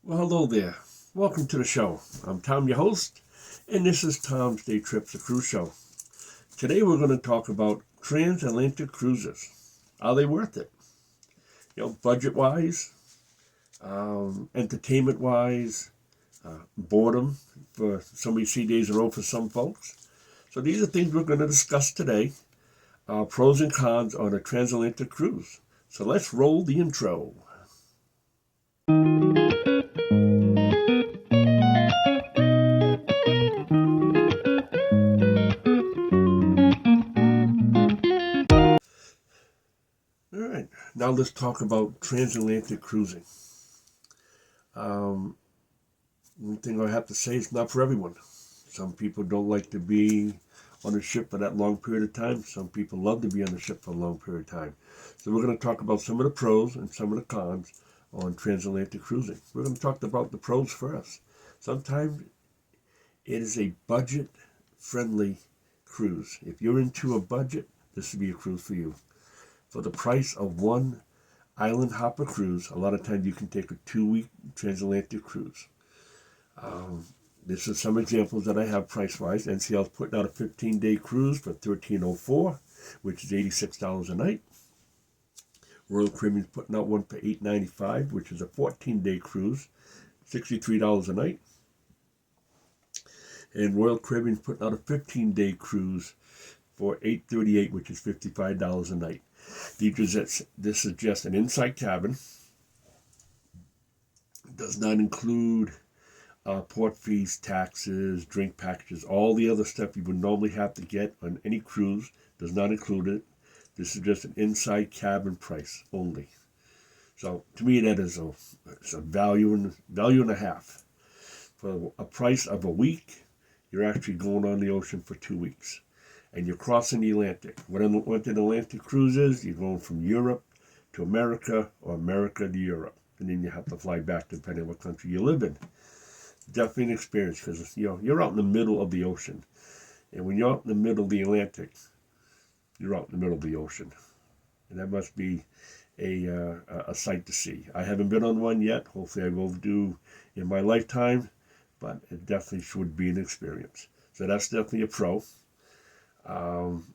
Well, hello there. Welcome to the show. I'm Tom, your host, and this is Tom's Day Trips, a cruise show. Today we're going to talk about Transatlantic Cruises. Are they worth it? Budget-wise, entertainment-wise, boredom for so many sea days in a row for some folks. So these are things we're going to discuss today. Pros and cons on a transatlantic cruise. So let's roll the intro. All right, now let's talk about transatlantic cruising. One thing I have to say, it's not for everyone. Some people don't like to be on a ship for that long period of time. Some people love to be on a ship for a long period of time. So we're going to talk about some of the pros and some of the cons on transatlantic cruising. We're going to talk about the pros first. Sometimes it is a budget-friendly cruise. If you're into a budget, this would be a cruise for you. For the price of one island hopper cruise, a lot of times you can take a 2-week transatlantic cruise. This is some examples that I have price-wise. NCL's putting out a 15-day cruise for $1,304, which is $86 a night. Royal Caribbean's putting out one for $895, which is a 14-day cruise, $63 a night. And Royal Caribbean's putting out a 15-day cruise for $838, which is $55 a night. This is just an inside cabin. It does not include port fees, taxes, drink packages, all the other stuff you would normally have to get on any cruise. Does not include it. This is just an inside cabin price only. So to me, that is a value and a half. For a price of a week, you're actually going on the ocean for 2 weeks. And you're crossing the Atlantic. What an Atlantic cruise is, you're going from Europe to America or America to Europe. And then you have to fly back depending on what country you live in. Definitely an experience because you're out in the middle of the ocean. And when you're out in the middle of the Atlantic, you're out in the middle of the ocean. And that must be a sight to see. I haven't been on one yet. Hopefully I will do in my lifetime. But it definitely should be an experience. So that's definitely a pro.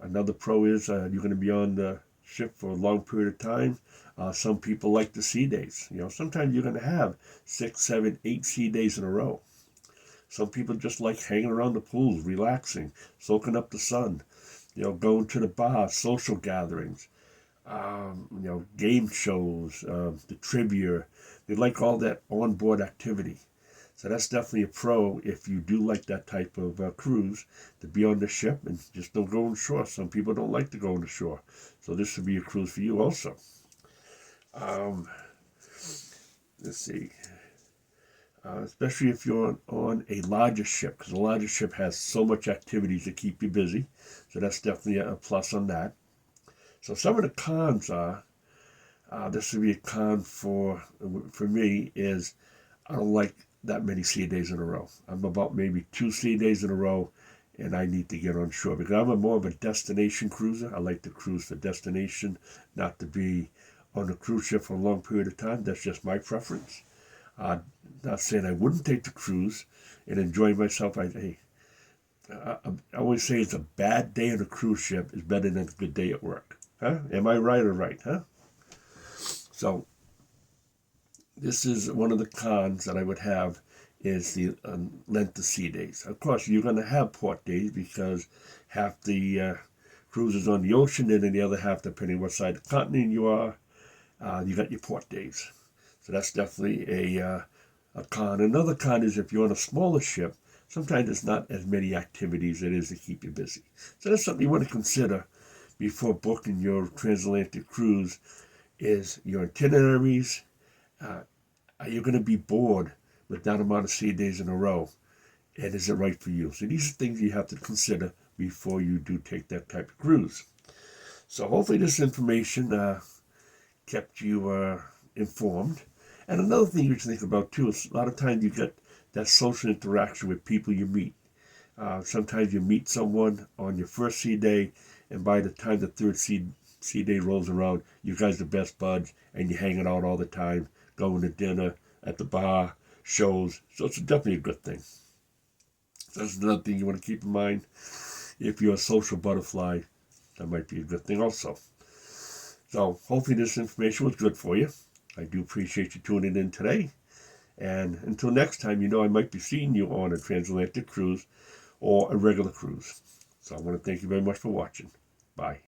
Another pro is you're going to be on the ship for a long period of time. Some people like the sea days. Sometimes you're going to have 6, 7, 8 sea days in a row. Some people just like hanging around the pools, relaxing, soaking up the sun, going to the bar, social gatherings, game shows, the trivia. They like all that onboard activity. So that's definitely a pro if you do like that type of cruise, to be on the ship and just don't go on shore. Some people don't like to go on the shore. So this would be a cruise for you also. Let's see. Especially if you're on a larger ship, because a larger ship has so much activities to keep you busy. So that's definitely a plus on that. So some of the cons are, this would be a con for me, is I don't like that many sea days in a row. I'm about maybe 2 sea days in a row, and I need to get on shore because I'm more of a destination cruiser. I like to cruise for destination, not to be on a cruise ship for a long period of time. That's just my preference. Not saying I wouldn't take the cruise and enjoy myself. I always say it's a bad day on a cruise ship is better than a good day at work. Huh? Am I right or right? Huh? So this is one of the cons that I would have, is the length of sea days. Of course, you're going to have port days because half the cruise is on the ocean, and then the other half, depending what side of the continent you are, you got your port days. So that's definitely a con. Another con is if you're on a smaller ship, sometimes there's not as many activities as it is to keep you busy. So that's something you want to consider before booking your transatlantic cruise, is your itineraries. Are you going to be bored with that amount of sea days in a row? And is it right for you? So these are things you have to consider before you do take that type of cruise. So hopefully this information kept you informed. And another thing you should think about too is a lot of times you get that social interaction with people you meet. Sometimes you meet someone on your first sea day, and by the time the third sea day rolls around, you guys are best buds, and you're hanging out all the time, going to dinner, at the bar, shows. So it's definitely a good thing. So that's another thing you want to keep in mind. If you're a social butterfly, that might be a good thing also. So hopefully this information was good for you. I do appreciate you tuning in today. And until next time, I might be seeing you on a transatlantic cruise or a regular cruise. So I want to thank you very much for watching. Bye.